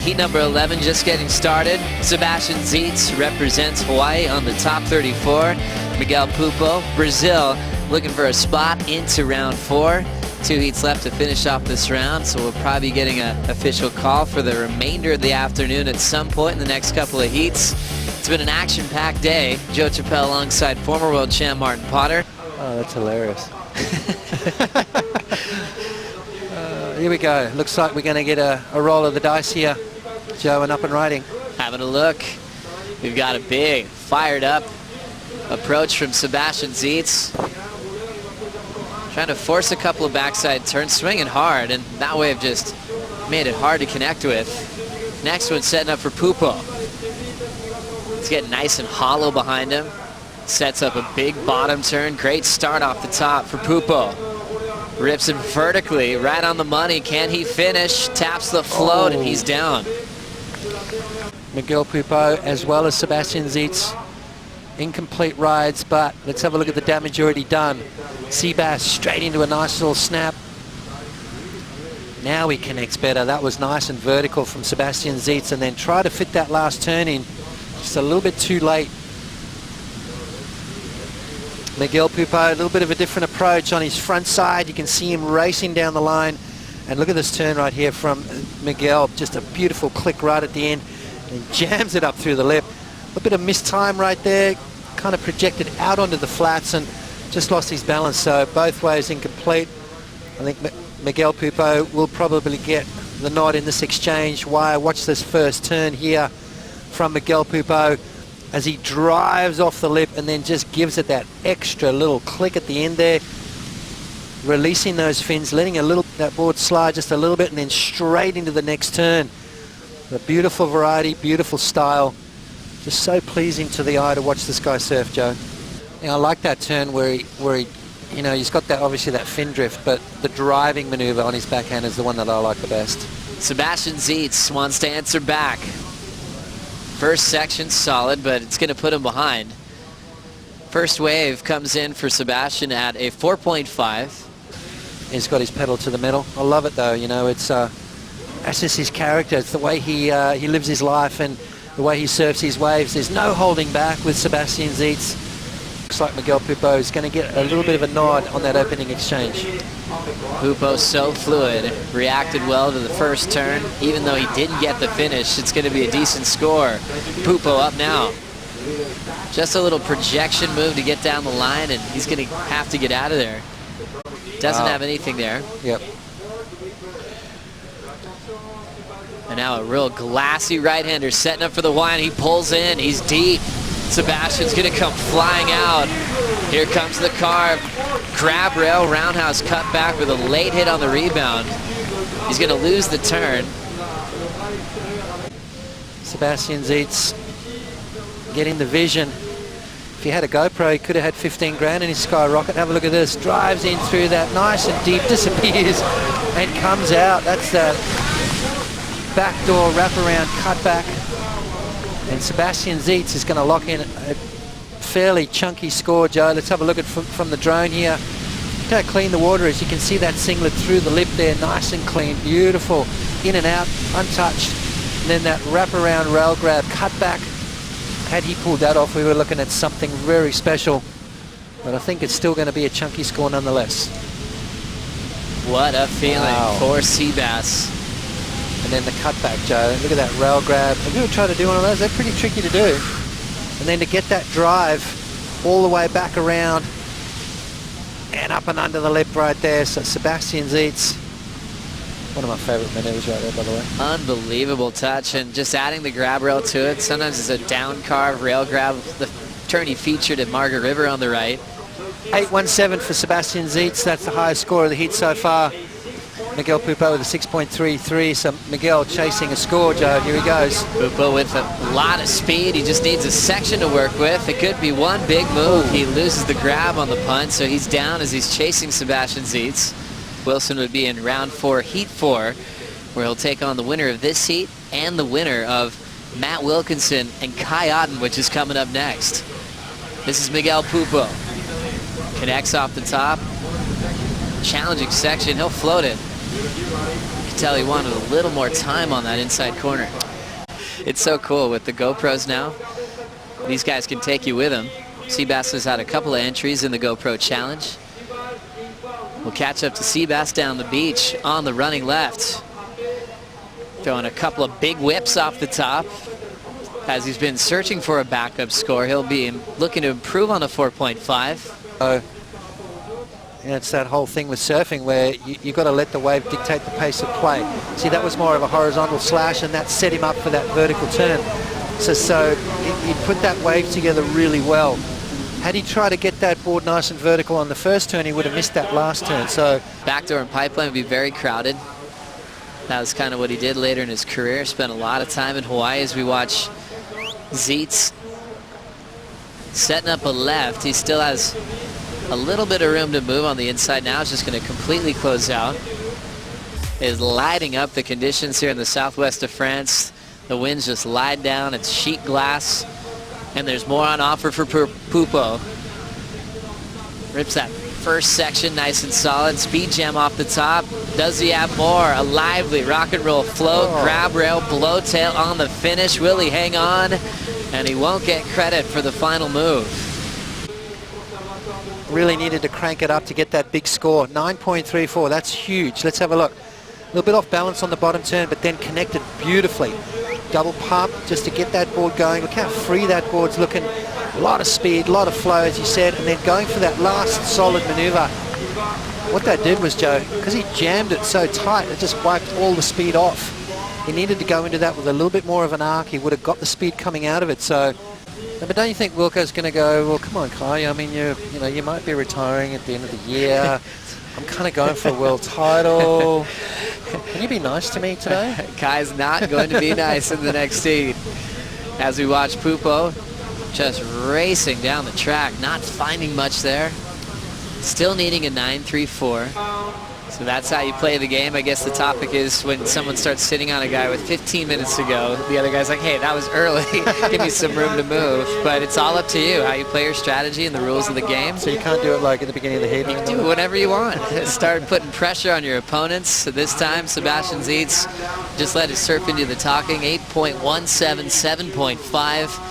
Heat number 11 just getting started. Sebastian Zietz represents Hawaii on the top 34. Miguel Pupo, Brazil, looking for a spot into round 4. 2 heats left to finish off this round, so we'll probably be getting an official call for the remainder of the afternoon at some point in the next couple of heats. It's been an action-packed day. Joe Chappelle alongside former world champ Martin Potter. Oh, that's hilarious. Here we go. Looks like we're going to get a roll of the dice here, Joe, and up and riding. Having a look. We've got a big, fired up approach from Sebastian Zietz. Trying to force a couple of backside turns, swinging hard, and that way have just made it hard to connect with. Next one setting up for Pupo. It's getting nice and hollow behind him. Sets up a big bottom turn. Great start off the top for Pupo. Rips it vertically, right on the money. Can he finish? Taps the float, and he's down. Miguel Pupo as well as Sebastian Zietz. Incomplete rides, but let's have a look at the damage already done. Seabass straight into a nice little snap. Now he connects better. That was nice and vertical from Sebastian Zietz, and then try to fit that last turn in. Just a little bit too late. Miguel Pupo, a little bit of a different approach on his front side. You can see him racing down the line. And look at this turn right here from Miguel. Just a beautiful click right at the end. And jams it up through the lip. A bit of missed time right there. Kind of projected out onto the flats and just lost his balance. So both ways incomplete. I think Miguel Pupo will probably get the nod in this exchange. Why? Watch this first turn here from Miguel Pupo as he drives off the lip and then just gives it that extra little click at the end there. Releasing those fins, letting that board slide just a little bit and then straight into the next turn. A beautiful variety, beautiful style. Just so pleasing to the eye to watch this guy surf, Joe. I like that turn where he, you know, he's got that, obviously that fin drift, but the driving maneuver on his backhand is the one that I like the best. Sebastian Zietz wants to answer back. First section solid, but it's going to put him behind. First wave comes in for Sebastian at a 4.5. He's got his pedal to the metal. I love it though. You know, it's that's just his character. It's the way he lives his life and the way he surfs his waves. There's no holding back with Sebastian Zietz. Looks like Miguel Pupo is going to get a little bit of a nod on that opening exchange. Pupo so fluid, reacted well to the first turn. Even though he didn't get the finish, it's going to be a decent score. Pupo up now. Just a little projection move to get down the line, and he's going to have to get out of there. Doesn't have anything there. Yep. And now a real glassy right-hander setting up for the wind. He pulls in, he's deep. Sebastian's gonna come flying out. Here comes the carve. Grab rail, roundhouse cut back with a late hit on the rebound. He's gonna lose the turn. Sebastian Zietz getting the vision. If he had a GoPro, he could have had 15 grand in his skyrocket. Have a look at this. Drives in through that nice and deep, disappears and comes out. That's the backdoor wraparound cutback. And Sebastian Zietz is going to lock in a fairly chunky score, Joe. Let's have a look at from the drone here. Look how clean the water is. You can see that singlet through the lip there, nice and clean, beautiful. In and out, untouched. And then that wraparound rail grab, cut back. Had he pulled that off, we were looking at something very special. But I think it's still going to be a chunky score nonetheless. What a feeling for Seabass. And then the cutback, Joe. Look at that rail grab. Have you ever tried to do one of those? They're pretty tricky to do. And then to get that drive all the way back around and up and under the lip right there. So Sebastian Zietz, one of my favorite maneuvers right there, by the way. Unbelievable touch, and just adding the grab rail to it. Sometimes it's a down carve rail grab. The turn he featured at Margaret River on the right. 8.17 for Sebastian Zietz. That's the highest score of the heat so far. Miguel Pupo with a 6.33, so Miguel chasing a score, Joe. Here he goes. Pupo with a lot of speed. He just needs a section to work with. It could be one big move. He loses the grab on the punt, so he's down as he's chasing Sebastian Zietz. Wilson would be in round 4, heat 4, where he'll take on the winner of this heat and the winner of Matt Wilkinson and Kai Otten, which is coming up next. This is Miguel Pupo. Connects off the top. Challenging section. He'll float it. could tell he wanted a little more time on that inside corner. It's so cool with the GoPros now. These guys can take you with them. Sebastian has had a couple of entries in the GoPro challenge. We'll catch up to Sebastian down the beach on the running left. Throwing a couple of big whips off the top. As he's been searching for a backup score, he'll be looking to improve on a 4.5. And it's that whole thing with surfing where you got to let the wave dictate the pace of play. See, that was more of a horizontal slash, and that set him up for that vertical turn. So he put that wave together really well. Had he tried to get that board nice and vertical on the first turn, he would have missed that last turn. So backdoor and pipeline would be very crowded. That was kind of what he did later in his career. Spent a lot of time in Hawaii as we watch Zietz setting up a left. He still has a little bit of room to move on the inside now. It's just going to completely close out. Is lighting up the conditions here in the southwest of France. The wind's just lied down. It's sheet glass. And there's more on offer for Pupo. Rips that first section nice and solid. Speed jam off the top. Does he have more? A lively rock and roll float. Grab rail, blow tail on the finish. Will he hang on? And he won't get credit for the final move. Really needed to crank it up to get that big score. 9.34, that's huge. Let's have a look. A little bit off balance on the bottom turn, but then connected beautifully. Double pump just to get that board going. Look how free that board's looking. A lot of speed, a lot of flow, as you said, and then going for that last solid maneuver. What that did was, Joe, because he jammed it so tight, it just wiped all the speed off. He needed to go into that with a little bit more of an arc. He would have got the speed coming out of it. So, but don't you think Wilco's going to go, well, come on, Kai, I mean, you might be retiring at the end of the year. I'm kind of going for a world title. Can you be nice to me today? Kai's not going to be nice in the next heat. As we watch Pupo just racing down the track, not finding much there. Still needing a 9.34. So that's how you play the game. I guess the topic is when someone starts sitting on a guy with 15 minutes to go, the other guy's like, hey, that was early. Give me some room to move. But it's all up to you, how you play your strategy and the rules of the game. So you can't do it like at the beginning of the heat? You can do whatever you want. Start putting pressure on your opponents. So this time, Sebastian Zietz just let his surf into the talking. 8.17, 7.5.